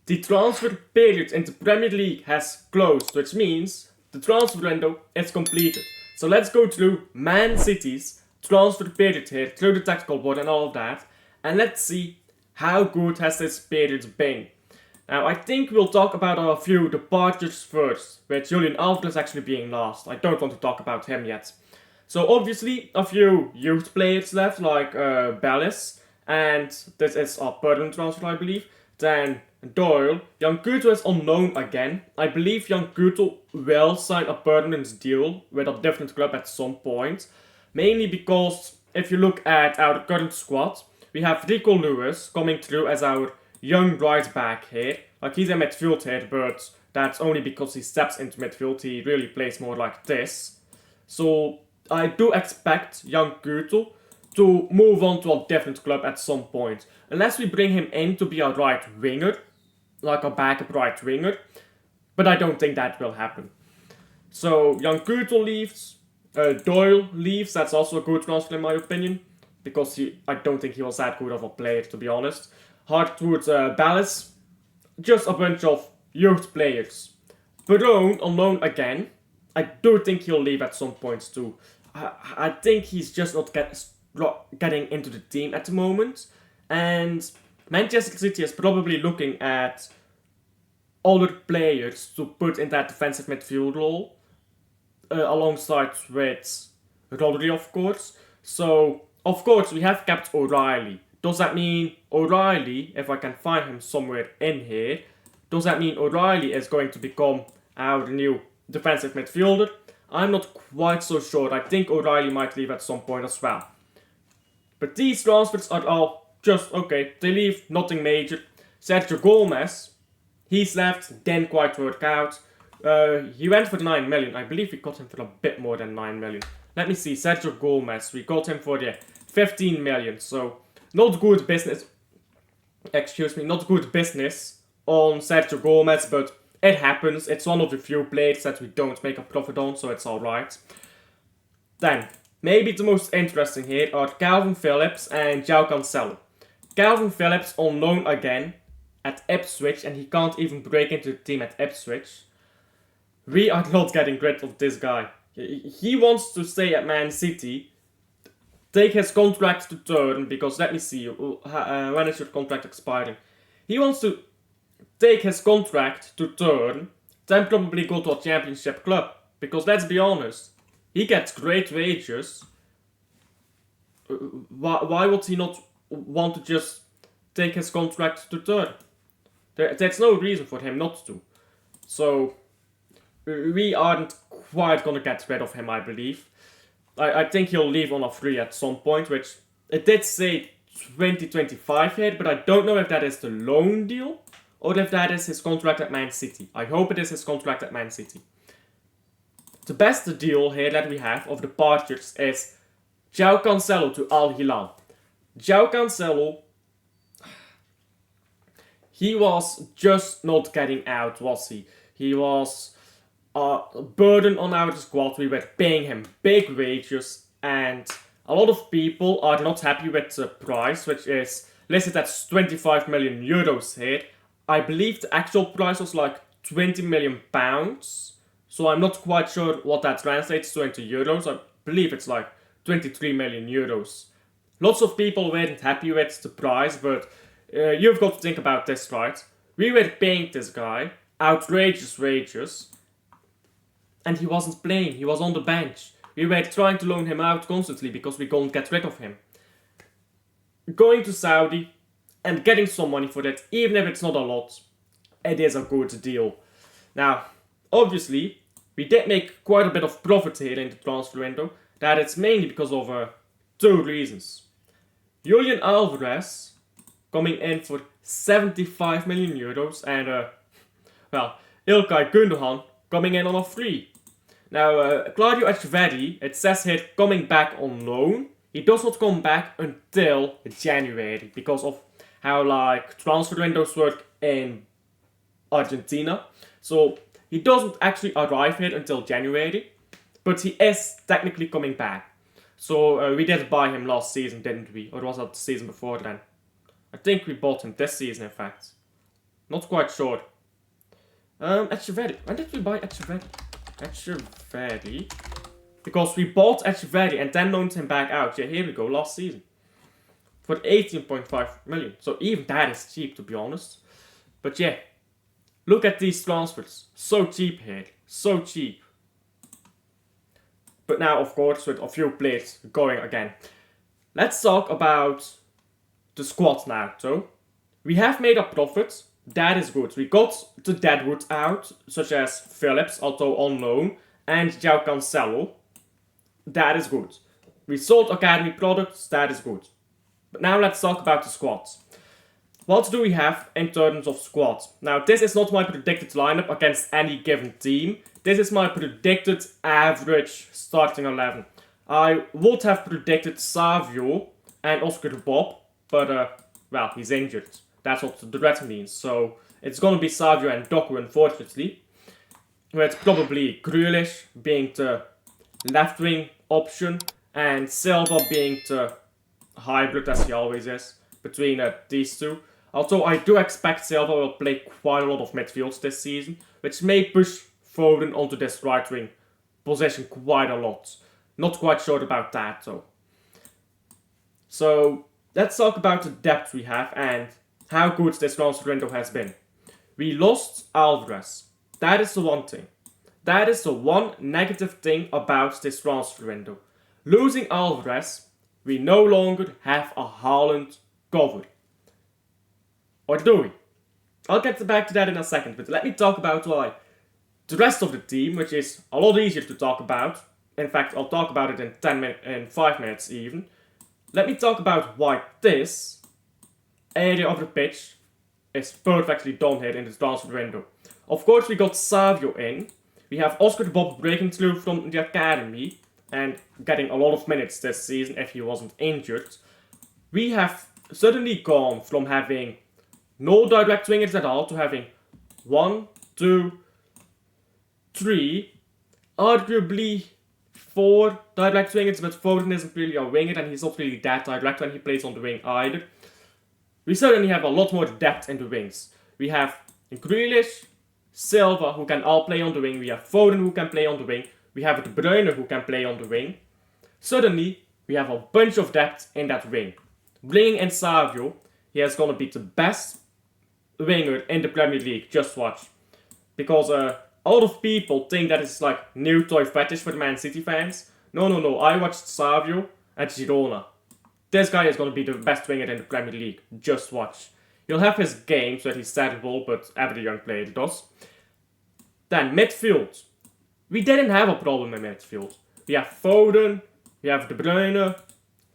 The transfer period in the Premier League has closed, which means the transfer window is completed. So let's go through Man City's transfer period here, through the tactical board and all of that, and let's see how good has this period been. Now, I think we'll talk about a few departures first, with Julian Alvarez actually being last. I don't want to talk about him yet. So obviously, a few youth players left, like Bellis, and this is a permanent transfer, I believe. Then Doyle. Young Kuto is unknown again. I believe Young Kuto will sign a permanent deal with a different club at some point. Mainly because if you look at our current squad, we have Rico Lewis coming through as our young right back here. Like he's in midfield here, but that's only because he steps into midfield. He really plays more like this. So I do expect young Kuto to move on to a different club at some point. Unless we bring him in to be a right winger, like a backup right winger. But I don't think that will happen. So young Kuto leaves, Doyle leaves, that's also a good transfer in my opinion. Because I don't think he was that good of a player, to be honest. Hardwood Ballas, just a bunch of youth players. Perone on loan again. I do think he'll leave at some point too. I think he's just not getting into the team at the moment. And Manchester City is probably looking at other players to put in that defensive midfield role. Alongside with Rodri, of course. So, of course, we have kept O'Reilly. Does that mean O'Reilly, if I can find him somewhere in here, does that mean O'Reilly is going to become our new defensive midfielder? I'm not quite so sure. I think O'Reilly might leave at some point as well. But these transfers are all just okay. They leave nothing major. Sergio Gomez, he's left, didn't quite work out. He went for 9 million. I believe we got him for a bit more than 9 million. Let me see. Sergio Gomez, we got him for 15 million. So, not good business. Excuse me, not good business on Sergio Gomez, but it happens. It's one of the few players that we don't make a profit on, so it's alright. Then, maybe the most interesting here are Calvin Phillips and João Cancelo. Calvin Phillips on loan again at Ipswich, and he can't even break into the team at Ipswich. We are not getting rid of this guy. He wants to stay at Man City, take his contract to term, because let me see, when is your contract expiring? He wants to take his contract to term, then probably go to a championship club. Because let's be honest, he gets great wages. Why would he not want to just take his contract to term? There's no reason for him not to. So, we aren't quite gonna get rid of him, I believe. I think he'll leave on a free at some point, which it did say 2025 here, but I don't know if that is the loan deal or if that is his contract at Man City. I hope it is his contract at Man City. The best deal here that we have of departures is João Cancelo to Al Hilal. João Cancelo, he was just not getting out, was he? He was a burden on our squad. We were paying him big wages, and a lot of people are not happy with the price, which is listed at 25 million euros here. I believe the actual price was like 20 million pounds, so I'm not quite sure what that translates to into euros. I believe it's like 23 million euros. Lots of people weren't happy with the price, but you've got to think about this, right? We were paying this guy outrageous wages, and he wasn't playing, he was on the bench. We were trying to loan him out constantly because we couldn't get rid of him. Going to Saudi and getting some money for that, even if it's not a lot, it is a good deal. Now, obviously, we did make quite a bit of profit here in the transfer window. That is mainly because of 2 reasons. Julian Alvarez coming in for 75 million euros and, Ilkay Gundogan coming in on a free. Now, Claudio Echeverri, it says here, coming back on loan. He does not come back until January because of how, transfer windows work in Argentina. So, he doesn't actually arrive here until January, but he is technically coming back. So, we did buy him last season, didn't we? Or was that the season before then? I think we bought him this season, in fact. Not quite sure. Echeverri. When did we buy Echeverri? Echeverri. Because we bought Echeverri and then loaned him back out. Yeah, here we go, last season. For 18.5 million. So even that is cheap, to be honest. But yeah, look at these transfers. So cheap here. So cheap. But now, of course, with a few players going again. Let's talk about the squad now, though. We have made a profit. That is good. We got the Deadwood out, such as Phillips, although on loan, and João Cancelo. That is good. We sold academy products. That is good. But now let's talk about the squads. What do we have in terms of squad? Now, this is not my predicted lineup against any given team. This is my predicted average starting 11. I would have predicted Savio and Oscar Bob, but, well, he's injured. That's what the red means. So, it's gonna be Savio and Doku, unfortunately. With probably Grealish being the left wing option and Silva being the hybrid, as he always is, between these two. Although I do expect Silva will play quite a lot of midfields this season, which may push Foden onto this right wing position quite a lot. Not quite sure about that though. So let's talk about the depth we have and how good this transfer window has been. We lost Alvarez. That is the one thing. That is the one negative thing about this transfer window. Losing Alvarez, we no longer have a Haaland cover. Or do we? I'll get back to that in a second, but let me talk about why the rest of the team, which is a lot easier to talk about. In fact, I'll talk about it in 5 minutes even. Let me talk about why this area of the pitch is perfectly done here in this transfer window. Of course, we got Savio in. We have Oscar Bob breaking through from the academy and getting a lot of minutes this season if he wasn't injured. We have suddenly gone from having no direct wingers at all to having 1, 2, 3, arguably 4 direct wingers, but Foden isn't really a winger and he's not really that direct when he plays on the wing either. We certainly have a lot more depth in the wings. We have Grealish, Silva who can all play on the wing, we have Foden who can play on the wing, we have De Bruyne who can play on the wing. Suddenly, we have a bunch of depth in that wing. Bringing in Savio, he is gonna be the best winger in the Premier League, just watch. Because a lot of people think that it's like new toy fetish for the Man City fans. No, I watched Savio at Girona. This guy is gonna be the best winger in the Premier League, just watch. He'll have his games where he's terrible, but every young player does. Then midfield. We didn't have a problem in midfield. We have Foden, we have De Bruyne.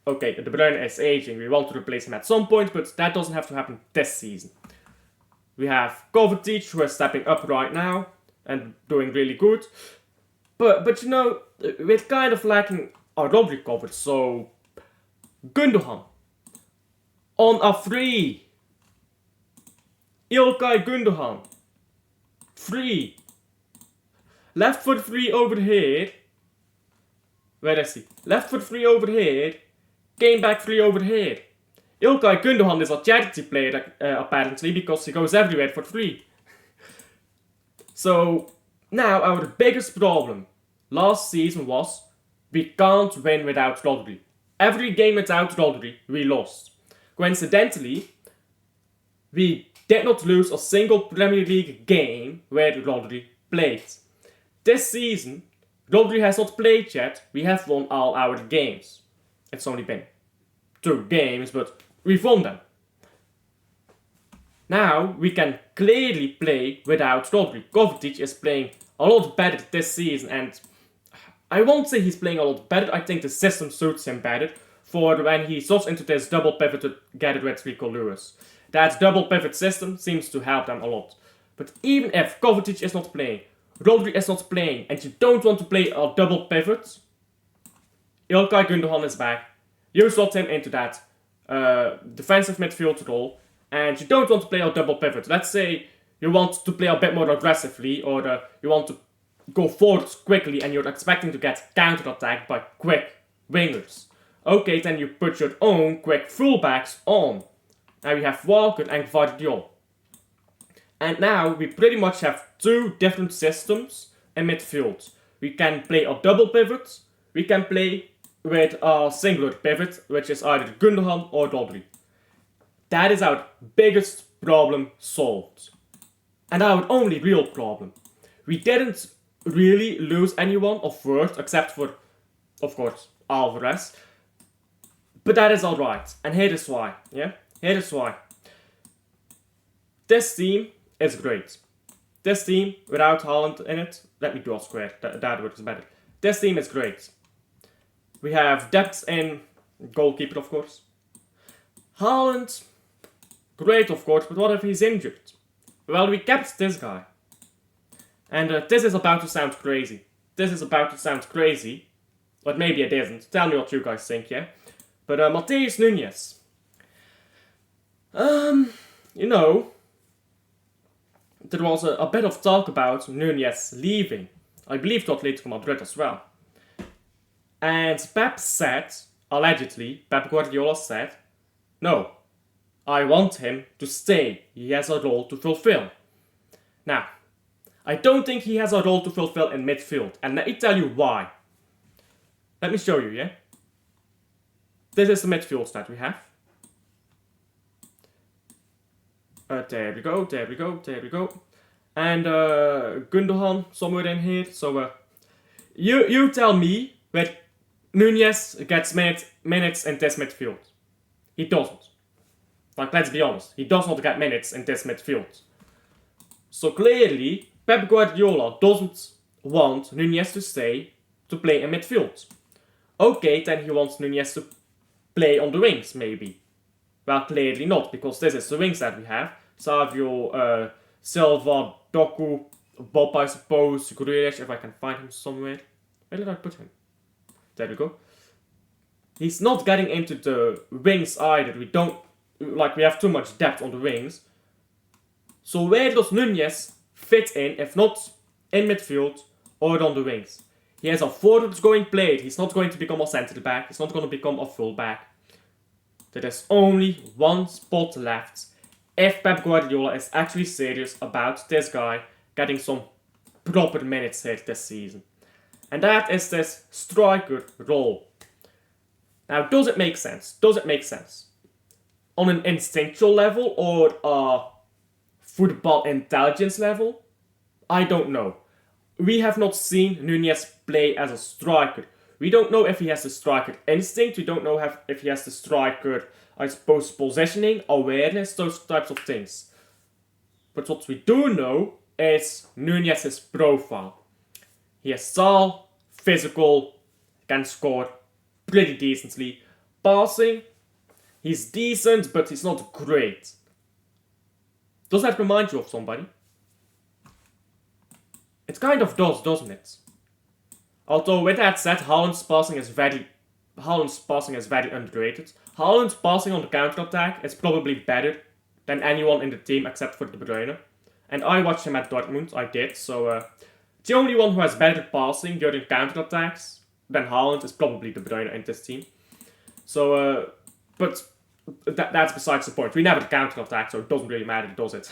Okay, De Bruyne is aging, we want to replace him at some point, but that doesn't have to happen this season. We have Kovacic, who is stepping up right now and doing really good. But you know, we're kind of lacking our Rodri coverage, so Gundogan on a free. Ilkay Gundogan. Free. Left foot free over here. Where is he? Left foot free over here. Came back free over here. Ilkay Gundogan is a charity player apparently because he goes everywhere for free. So now our biggest problem last season was we can't win without Rodri. Every game without Rodri we lost. Coincidentally, we did not lose a single Premier League game where Rodri played. This season, Rodri has not played yet, we have won all our games. It's only been 2 games, but we've won them. Now, we can clearly play without Rodri. Kovacic is playing a lot better this season, and I won't say he's playing a lot better, I think the system suits him better for when he swaps into this double pivot together with Rico Lewis. That double pivot system seems to help them a lot. But even if Kovacic is not playing, Rodri is not playing, and you don't want to play a double pivot, Ilkay Gundogan is back. You slot him into that defensive midfield role, and you don't want to play a double pivot. Let's say you want to play a bit more aggressively, or you want to go forward quickly and you're expecting to get counter-attacked by quick wingers. Okay, then you put your own quick fullbacks on. Now we have Walker and Gvardiol. And now we pretty much have two different systems in midfield. We can play a double pivot, we can play with a singular pivot, which is either Gundogan or Rodri. That is our biggest problem solved. And our only real problem. We didn't really lose anyone of worth except for, of course, Alvarez. But that is alright. And here is why. Yeah? Here is why. This team is great. This team, without Haaland in it, let me draw a square, that works better. This team is great. We have depth in goalkeeper, of course. Haaland, great, of course, but what if he's injured? Well, we kept this guy. And this is about to sound crazy. This is about to sound crazy. But maybe it isn't. Tell me what you guys think, yeah? But Matheus Nunes. You know, there was a bit of talk about Nunes leaving. I believe to Atletico Madrid as well. And Pep said, allegedly, Pep Guardiola said, no, I want him to stay. He has a role to fulfill. Now, I don't think he has a role to fulfill in midfield. And let me tell you why. Let me show you, yeah? This is the midfield that we have. There we go, there we go, there we go. And Gundogan somewhere in here. So you tell me that Nunes gets minutes in this midfield. He doesn't. Like, let's be honest. He does not get minutes in this midfield. So clearly, Pep Guardiola doesn't want Nunes to stay to play in midfield. Okay, then he wants Nunes to play on the wings, maybe. Well, clearly not, because this is the wings that we have. Savio, Silva, Doku, Bob, I suppose, Grealish, if I can find him somewhere. Where did I put him? There we go. He's not getting into the wings either. We have too much depth on the wings. So where does Nunes fit in, if not in midfield or on the wings? He has a forward going player. He's not going to become a centre back. He's not going to become a full back. There is only one spot left if Pep Guardiola is actually serious about this guy getting some proper minutes here this season. And that is this striker role. Now, does it make sense? Does it make sense? On an instinctual level or a football intelligence level? I don't know. We have not seen Nunes play as a striker. We don't know if he has the striker instinct. We don't know if he has the striker, I suppose, positioning, awareness, those types of things. But what we do know is Nunes' profile. He is tall, physical, can score pretty decently. Passing, he's decent, but he's not great. Does that remind you of somebody? It kind of does, doesn't it? Although with that said, Haaland's passing is very underrated. Haaland's passing on the counter-attack is probably better than anyone in the team except for De Bruyne. And I watched him at Dortmund, I did, so the only one who has better passing during counter-attacks than Haaland is probably De Bruyne in this team. So, but that's besides the point. We never counter-attack, so it doesn't really matter, does it?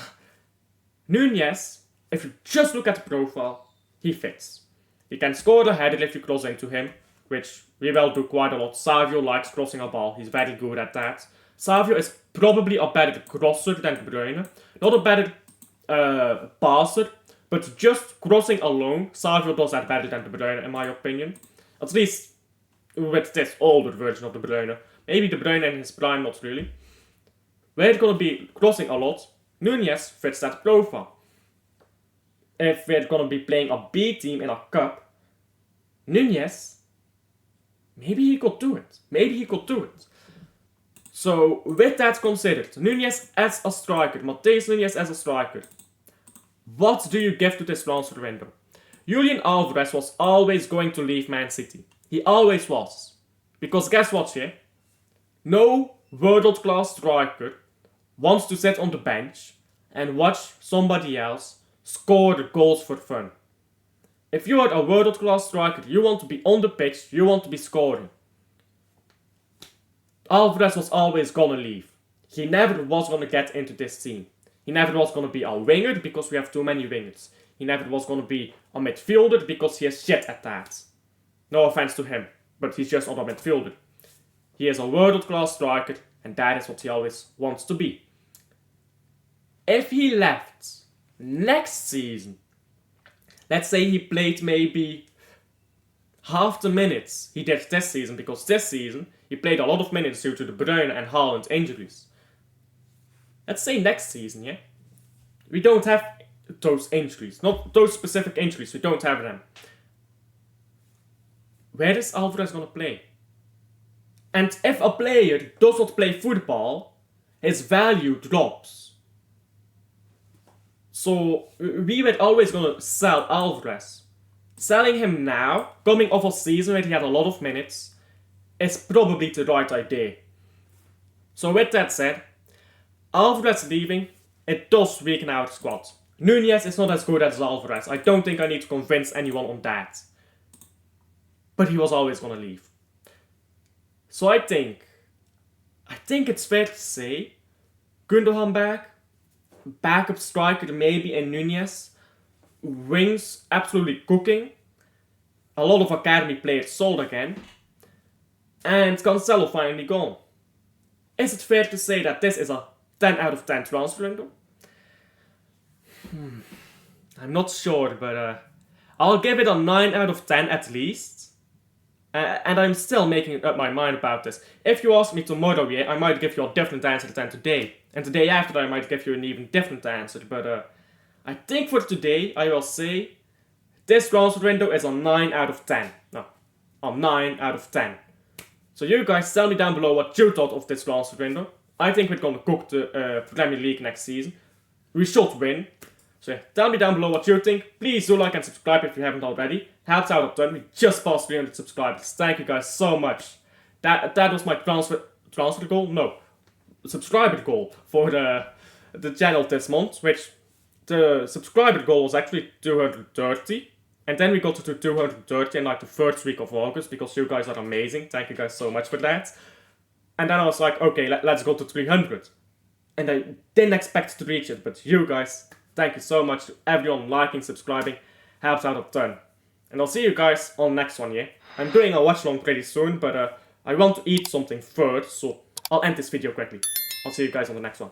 Nunes, if you just look at the profile, he fits. He can score the header if you cross into him, which we will do quite a lot. Savio likes crossing a ball, he's very good at that. Savio is probably a better crosser than De Bruyne. Not a better passer, but just crossing alone, Savio does that better than De Bruyne in my opinion. At least with this older version of De Bruyne. Maybe De Bruyne in his prime, not really. We're going to be crossing a lot. Nunes fits that profile. If we're going to be playing a B team in a cup, Nunes, maybe he could do it. Maybe he could do it. So, with that considered, Nunes as a striker, Matheus Nunes as a striker, what do you give to this transfer window? Julian Alvarez was always going to leave Man City. He always was. Because guess what, yeah? No world-class striker wants to sit on the bench and watch somebody else score the goals for fun. If you are a world-class striker, you want to be on the pitch, you want to be scoring. Alvarez was always gonna leave. He never was gonna get into this team. He never was gonna be a winger because we have too many wingers. He never was gonna be a midfielder because he is shit at that. No offense to him, but he's just not a midfielder. He is a world-class striker, and that is what he always wants to be. If he left next season, let's say he played maybe half the minutes he did this season, because this season he played a lot of minutes due to the Bruyne and Haaland injuries. Let's say next season, yeah? We don't have those injuries. Not those specific injuries, we don't have them. Where is Alvarez gonna play? And if a player does not play football, his value drops. So we were always gonna sell Alvarez. Selling him now, coming off a season where he had a lot of minutes, is probably the right idea. So with that said, Alvarez leaving, it does weaken our squad. Nunez is not as good as Alvarez. I don't think I need to convince anyone on that. But he was always gonna leave. So I think it's fair to say, Gundogan back, backup striker maybe in Nunez, wings absolutely cooking, a lot of academy players sold again, and Cancelo finally gone. Is it fair to say that this is a 10 out of 10 transfer window? I'm not sure, but I'll give it a 9 out of 10 at least. And I'm still making up my mind about this. If you ask me tomorrow, yeah, I might give you a different answer than today. And the day after that, I might give you an even different answer. But I think for today, I will say this transfer window is a 9 out of 10. No, a 9 out of 10. So you guys tell me down below what you thought of this transfer window. I think we're gonna cook the Premier League next season. We should win. So yeah, tell me down below what you think. Please do like and subscribe if you haven't already. Helps out a ton. We just passed 300 subscribers. Thank you guys so much. That was my transfer goal? No. Subscriber goal for the channel this month, which the subscriber goal was actually 230. And then we got to 230 in like the first week of August because you guys are amazing. Thank you guys so much for that. And then I was like, okay, let's go to 300. And I didn't expect to reach it, but you guys, thank you so much to everyone liking, subscribing, helps out a ton. And I'll see you guys on the next one, yeah? I'm doing a watch along pretty soon, but I want to eat something first, so I'll end this video quickly. I'll see you guys on the next one.